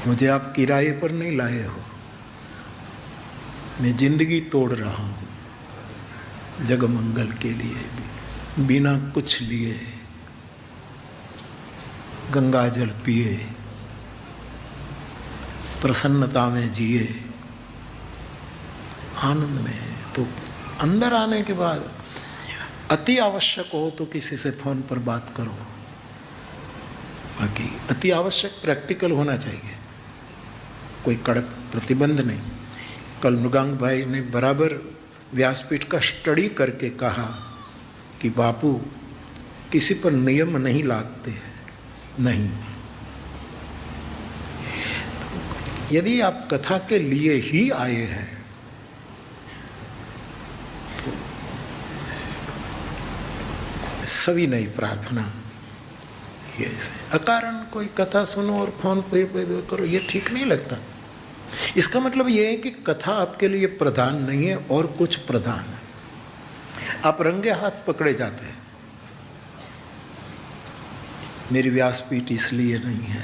मुझे आप किराए पर नहीं लाए हो, मैं जिंदगी तोड़ रहा हूँ जगमंगल के लिए, बिना कुछ लिए गंगा जल पिए, प्रसन्नता में जिए, आनंद में। तो अंदर आने के बाद अति आवश्यक हो तो किसी से फोन पर बात करो, बाकी अति आवश्यक प्रैक्टिकल होना चाहिए, कोई कड़क प्रतिबंध नहीं। कल मृगांक भाई ने बराबर व्यासपीठ का स्टडी करके कहा कि बापू किसी पर नियम नहीं लादते हैं, नहीं। यदि आप कथा के लिए ही आए हैं तो सभी नहीं प्रार्थना ये ऐसे अकारण कोई कथा सुनो और फोन पे करो, ये ठीक नहीं लगता। इसका मतलब ये है कि कथा आपके लिए प्रधान नहीं है और कुछ प्रधान है। आप रंगे हाथ पकड़े जाते हैं, मेरी व्यासपीठ इसलिए नहीं है।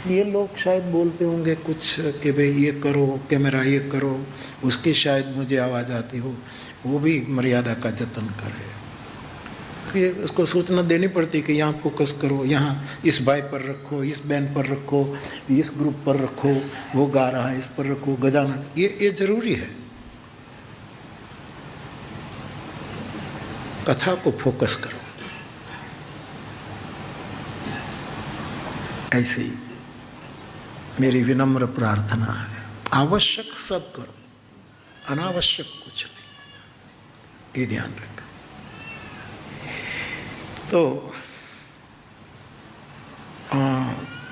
ये लोग शायद बोलते होंगे कुछ कि भाई ये करो, कैमरा ये करो, उसकी शायद मुझे आवाज़ आती हो, वो भी मर्यादा का जतन करे। कि उसको सूचना देनी पड़ती कि यहाँ फोकस करो, यहाँ इस भाई पर रखो, इस बहन पर रखो, इस ग्रुप पर रखो, वो गा रहा है इस पर रखो, गजानन, ये जरूरी है। कथा को फोकस करो। ऐसे ही मेरी विनम्र प्रार्थना है, आवश्यक सब करो, अनावश्यक कुछ नहीं, ये ध्यान रखो। तो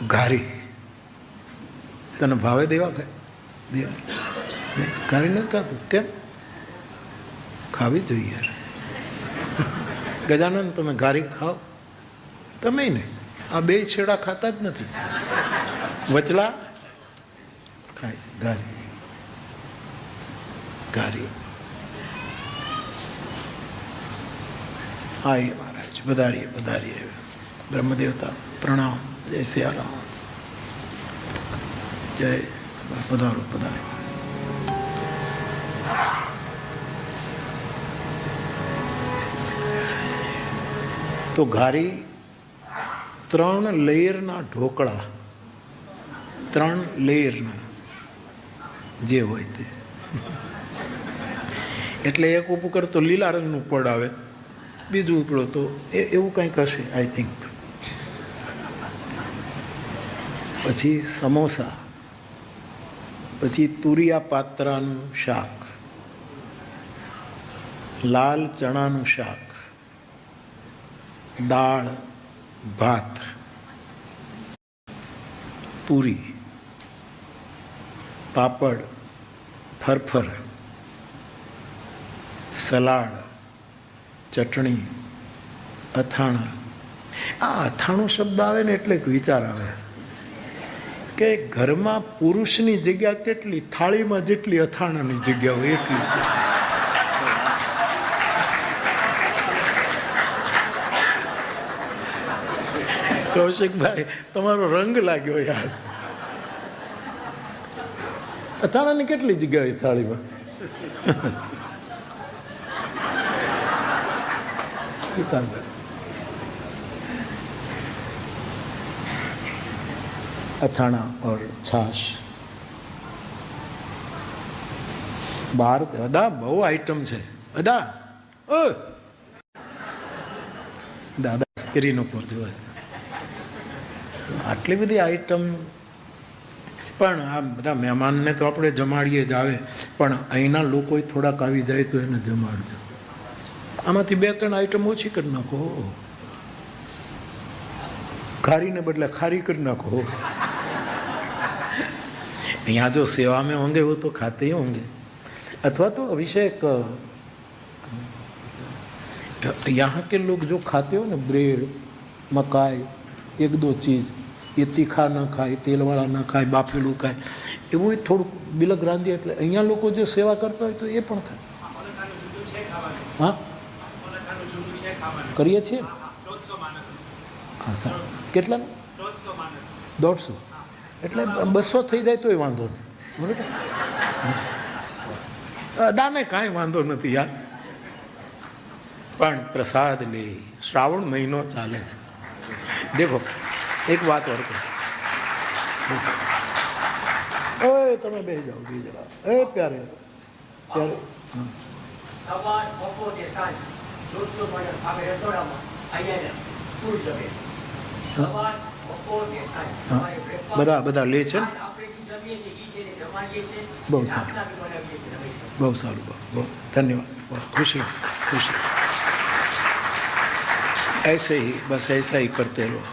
घारी तने भावे देवा घारी नहीं खाતું કેમ? ખાવી જોઈએ યાર। ગજાનન તમે ઘારી ખાઓ? તમે નહીં, આ બે છેડા ખાતા જ નથી, વચલા ખાય છે ઘારી ઘારી। आइए महाराज, बधारिए बधारिए। ब्रह्मदेवता प्रणाम, जय सियाराम, जय, पधारो पधारो। तो घारी 3 લેયરના ઢોકળા, 3 લેયરના જે હોય તે, એટલે એક ઉપર તો લીલા રંગનું પડ આવે, બીજું ઉપડો તો એવું કંઈક હશે આઈ થિંક। પછી સમોસા, પછી તુરિયા પાત્રાનું શાક, લાલ ચણાનું શાક, દાળ ભાત, પૂરી, પાપડ, ફરફર, સલાડ, ચટણી, અથાણા। આ અથાણું શબ્દ આવે ને એટલે એક વિચાર આવે કે ઘરમાં પુરુષની જગ્યા કેટલી, થાળીમાં જેટલી અથાણાની જગ્યા હોય એટલી। કૌશિકભાઈ તમારો રંગ લાગ્યો યાર, અથાણાની કેટલી જગ્યા હોય થાળીમાં? અથાણા और छाछ। बार दादा बहु आइटम है, दादा ओ दादा स्क्रीन पर जो आटली बधी आइटम, पण आ बधा मेहमान ने तो आपणे जमाड़ीए ज आवे, पण अहींना लोको थोड़ाक आवी जाए तो एने जमाड़जो। आमांथी 2-3 आइटम ओછી कर नाखो, खारी ने बदले खारी कर नाखो। यहाँ जो सेवा में होंगे वो तो खाते ही होंगे, अथवा तो अभिषेक यहाँ के लोग जो खाते हो ना, ब्रेड, मकाई, 1-2 चीज़, ये तीखा ना खाए, तेल वाला ना खाए, बाफेलू खाए, एवं थोड़ा बिलक रांधी એટલે અહીંયા લોકો जो सेवा करता હોય तो ये पण खाए। हाँ કરીએ છીએ। हाँ सर, કેટલા? 150 એટલે 200 થઈ જાય તોય વાંધો નહીં બરાબર દાને કાંઈ વાંધો નથી યાર પણ પ્રસાદ લે શ્રાવણ મહિનો ચાલે છે દેખો એક વાત ઓર કહું એ તમે બેસી જાઓ બીજડા એ પ્યારે પ્યારે સવાર બપોરે સાંજ 150 માણસ આવે રસોડામાં અહીંયા ફૂલ જમે સવાર બપોરે સાંજ બધા લે છે બહુ સારું બહુ સારું બહુ धन्यवाद खुशी खुशी ऐसे ही बस ऐसा ही करते रहो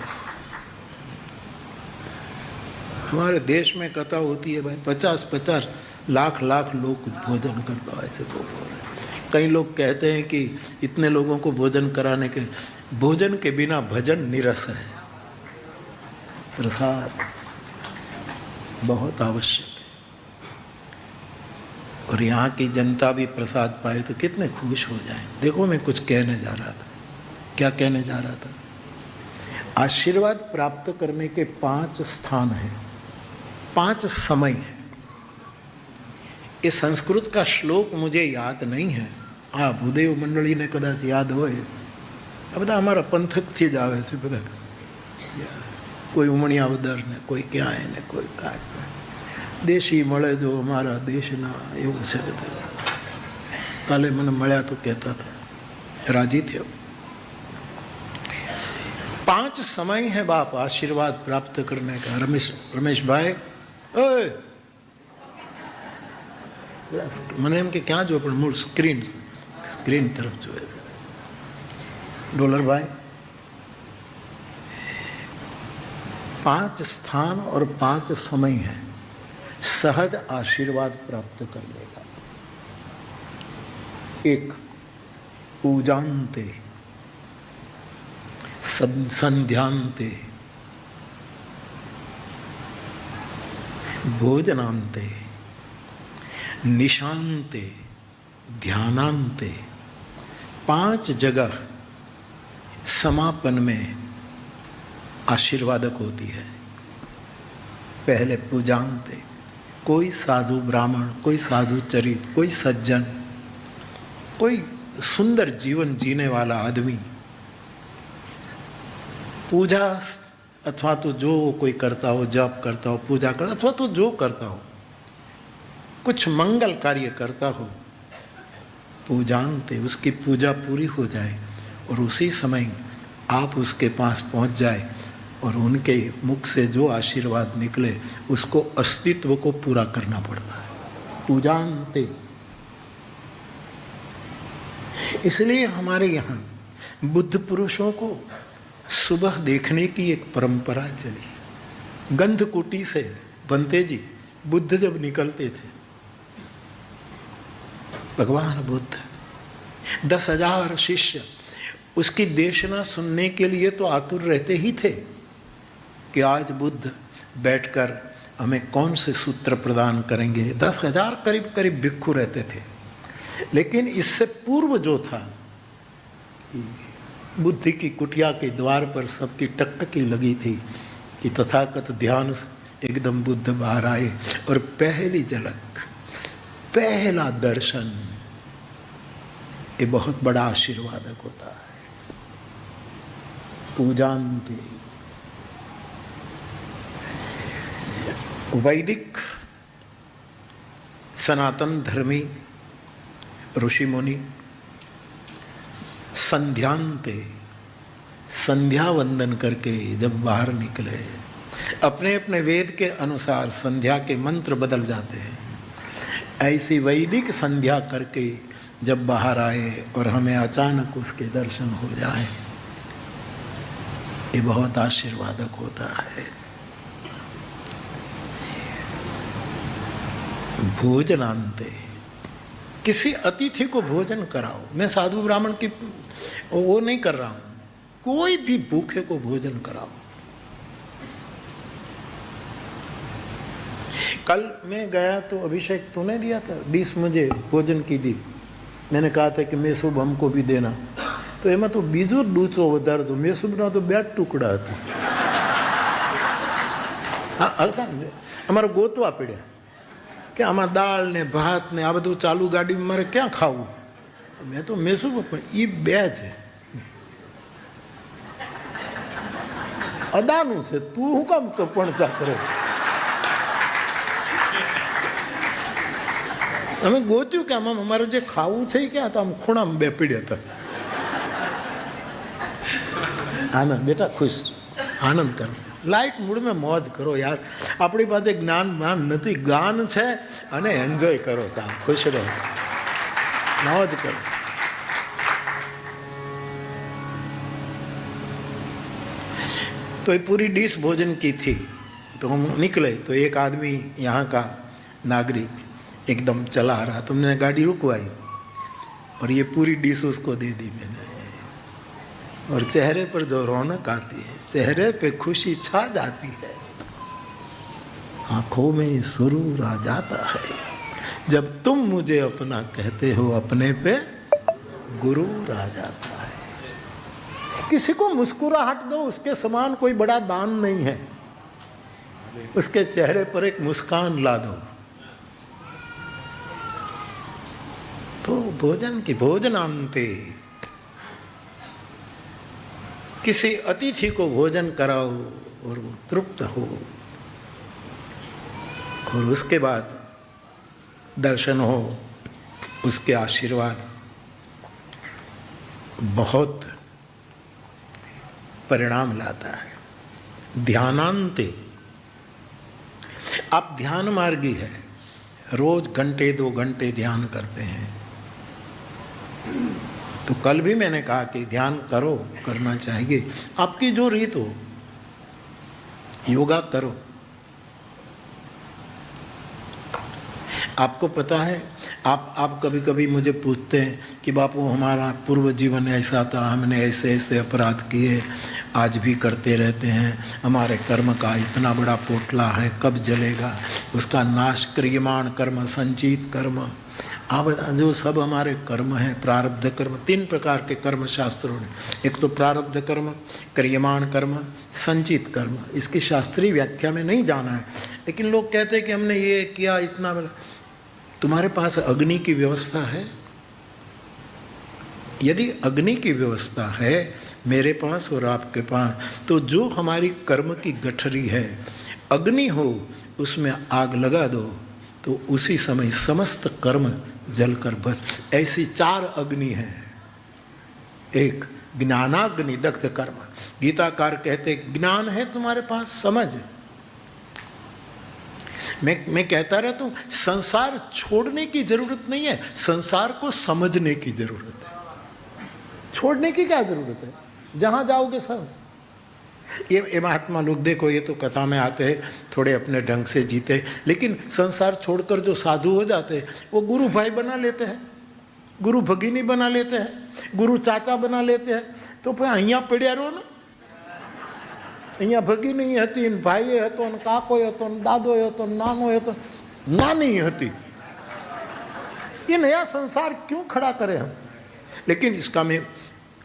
हमारे देश में कथा होती है भाई 50-50 लाख लोग भोजन करता है ऐसे तो बोल रहे कई लोग कहते हैं कि इतने लोगों को भोजन कराने के भोजन के बिना भजन निरस है प्रसाद बहुत आवश्यक है और यहाँ की जनता भी प्रसाद पाए तो कितने खुश हो जाए देखो मैं कुछ कहने जा रहा था क्या कहने जा रहा था आशीर्वाद प्राप्त करने के 5 स्थान हैं 5 समय है ये संस्कृत का श्लोक मुझे याद नहीं है हाँ भूदेव मंडली ने कदाच याद हो બધા અમારા પંથકથી જ આવે છે બધા કોઈ ઉમણિયાવદર ને કોઈ ક્યાંય ને કોઈ કાંઈ દેશી મળે જો અમારા દેશના એવું છે બધા કાલે મને મળ્યા તો કહેતા હતા રાજી થયો 5 समय है बाप आशीर्वाद प्राप्त करने का रमेश भाई ओए મને એમ કે ક્યાં જો પણ મૂળ સ્ક્રીન તરફ જોવે છે डॉलर भाई 5 स्थान और 5 समय है सहज आशीर्वाद प्राप्त कर लेगा 1 पूजान्ते संध्यांते भोजनान्ते निशान्ते ध्यानान्ते 5 जगह समापन में आशीर्वादक होती है पहले पूजान्ते कोई साधु ब्राह्मण कोई साधु चरित कोई सज्जन कोई सुंदर जीवन जीने वाला आदमी पूजा अथवा तो जो कोई करता हो जप करता हो पूजा करता अथवा तो जो करता हो कुछ मंगल कार्य करता हो पूजान्ते उसकी पूजा पूरी हो जाए और उसी समय आप उसके पास पहुंच जाए और उनके मुख से जो आशीर्वाद निकले उसको अस्तित्व को पूरा करना पड़ता है पूजान्ते इसलिए हमारे यहाँ बुद्ध पुरुषों को सुबह देखने की एक परंपरा चली गंधकुटी से बनते जी बुद्ध जब निकलते थे भगवान बुद्ध 10,000 शिष्य उसकी देशना सुनने के लिए तो आतुर रहते ही थे कि आज बुद्ध बैठकर हमें कौन से सूत्र प्रदान करेंगे 10,000 करीब भिक्षु रहते थे लेकिन इससे पूर्व जो था बुद्धि की कुटिया के द्वार पर सबकी टकटकी लगी थी कि तथागत ध्यान एकदम बुद्ध बाहर आए और पहली झलक पहला दर्शन ये बहुत बड़ा आशीर्वादक होता है पूजान्ते वैदिक सनातन धर्मी ऋषि मुनि संध्यांते संध्या वंदन करके जब बाहर निकले अपने अपने वेद के अनुसार संध्या के मंत्र बदल जाते हैं ऐसी वैदिक संध्या करके जब बाहर आए और हमें अचानक उसके दर्शन हो जाए ये बहुत आशीर्वादक होता है भोजनान्ते किसी अतिथि को भोजन कराओ मैं साधु ब्राह्मण की वो नहीं कर रहा हूं कोई भी भूखे को भोजन कराओ कल मैं गया तो अभिषेक तूने दिया था 20 मुझे भोजन की दी मैंने कहा था कि मेसूब हमको भी देना तो एम तो बीजो डूचो वधार दो मेसूब ना तो 2 टुकड़ा था અમારે ગોતવા પડ્યા કે આમાં દાળ ને ભાત ને આ બધું ચાલુ ગાડીમાં મારે ક્યાં ખાવું. મેં તો મેં શું પણ એ બે છે, અદાનું છે, તું શું કામ કપણતા કરે. અમે ગોત્યું કે આમાં અમારે જે ખાવું છે એ ક્યાં હતા, આમ ખૂણામાં બે પીડ્યા હતા. આનંદ બેટા ખુશ, આનંદ કરો, લાઇટ મૂડ મેં મોજ કરો યાર. આપણી પાસે જ્ઞાન નથી, ગાન છે અને એન્જોય કરો, ખુશ રહો, મોજ કરો. तो ये पूरी डिश भोजन की थी. तो हम निकले तो एक आदमी यहाँ का नागरिक एकदम चला रहा, तो मैंने गाड़ी रुकवाई और ये पूरी डिश उसको दे दी मैंने. और चेहरे पर जो रौनक आती है, चेहरे पे खुशी छा जाती है, आंखों में सुरूर आ जाता है. जब तुम मुझे अपना कहते हो, अपने पे गुरूर आ जाता है. किसी को मुस्कुराहट दो, उसके समान कोई बड़ा दान नहीं है. उसके चेहरे पर एक मुस्कान ला दो. तो भोजन की भोजनांते किसी अतिथि को भोजन कराओ और वो तृप्त हो, और उसके बाद दर्शन हो, उसके आशीर्वाद बहुत परिणाम लाता है. ध्यानांते, आप ध्यान मार्गी है, रोज घंटे 2 घंटे ध्यान करते हैं. तो कल भी मैंने कहा कि ध्यान करो, करना चाहिए, आपकी जो रीत हो. योगा करो. आपको पता है, आप कभी कभी मुझे पूछते हैं कि बापू हमारा पूर्व जीवन ऐसा था, हमने ऐसे ऐसे अपराध किए, आज भी करते रहते हैं, हमारे कर्म का इतना बड़ा पोटला है, कब जलेगा, उसका नाश. क्रियमाण कर्म, संचित कर्म, आप जो सब हमारे कर्म है, प्रारब्ध कर्म. 3 प्रकार के कर्म शास्त्रों ने, एक तो प्रारब्ध कर्म, क्रियमाण कर्म, संचित कर्म. इसकी शास्त्रीय व्याख्या में नहीं जाना है, लेकिन लोग कहते हैं कि हमने ये किया इतना बड़ा. तुम्हारे पास अग्नि की व्यवस्था है? यदि अग्नि की व्यवस्था है मेरे पास और आपके पास, तो जो हमारी कर्म की गठरी है, अग्नि हो, उसमें आग लगा दो तो उसी समय समस्त कर्म जलकर बस. ऐसी 4 अग्नि है. एक ज्ञानाग्नि, दग्ध कर्म. गीताकार कहते ज्ञान है तुम्हारे पास, समझ. मैं कहता रहता हूं, संसार छोड़ने की जरूरत नहीं है, संसार को समझने की जरूरत है. छोड़ने की क्या जरूरत है, जहां जाओगे सब. ये महात्मा लोग देखो, ये तो कथा में आते हैं, थोड़े अपने ढंग से जीते, लेकिन संसार छोड़कर जो साधु हो जाते हैं, वो गुरु भाई बना लेते हैं, गुरु भगिनी बना लेते हैं, गुरु चाचा बना लेते हैं. तो फिर अहिया पड़्या रहो ना. અહીંયા ભગીની હતી, ભાઈ હતો, કાકો હતો, દાદો હતો, નાનો હતો, નાની હતી. ये नया संसार क्यों खड़ा करें हम. लेकिन इसका में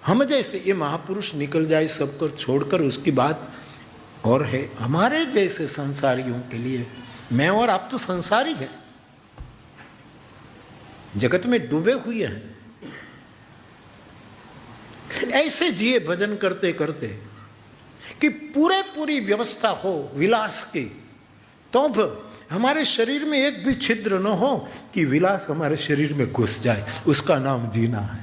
हम जैसे ये महापुरुष निकल जाए सब कर छोड़कर, उसकी बात और है. हमारे जैसे संसारियों के लिए, मैं और आप तो संसारी है, जगत में डूबे हुए हैं. ऐसे जिए भजन करते करते कि पूरी व्यवस्था हो विलास की, तो हमारे शरीर में एक भी छिद्र न हो कि विलास हमारे शरीर में घुस जाए. उसका नाम जीना है.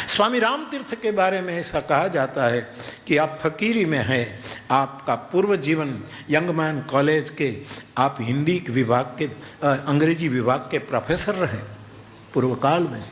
स्वामी राम तीर्थ के बारे में ऐसा कहा जाता है कि आप फकीरी में हैं, आपका पूर्व जीवन यंग मैन कॉलेज के, आप हिंदी विभाग के, अंग्रेजी विभाग के प्रोफेसर रहे पूर्व काल में.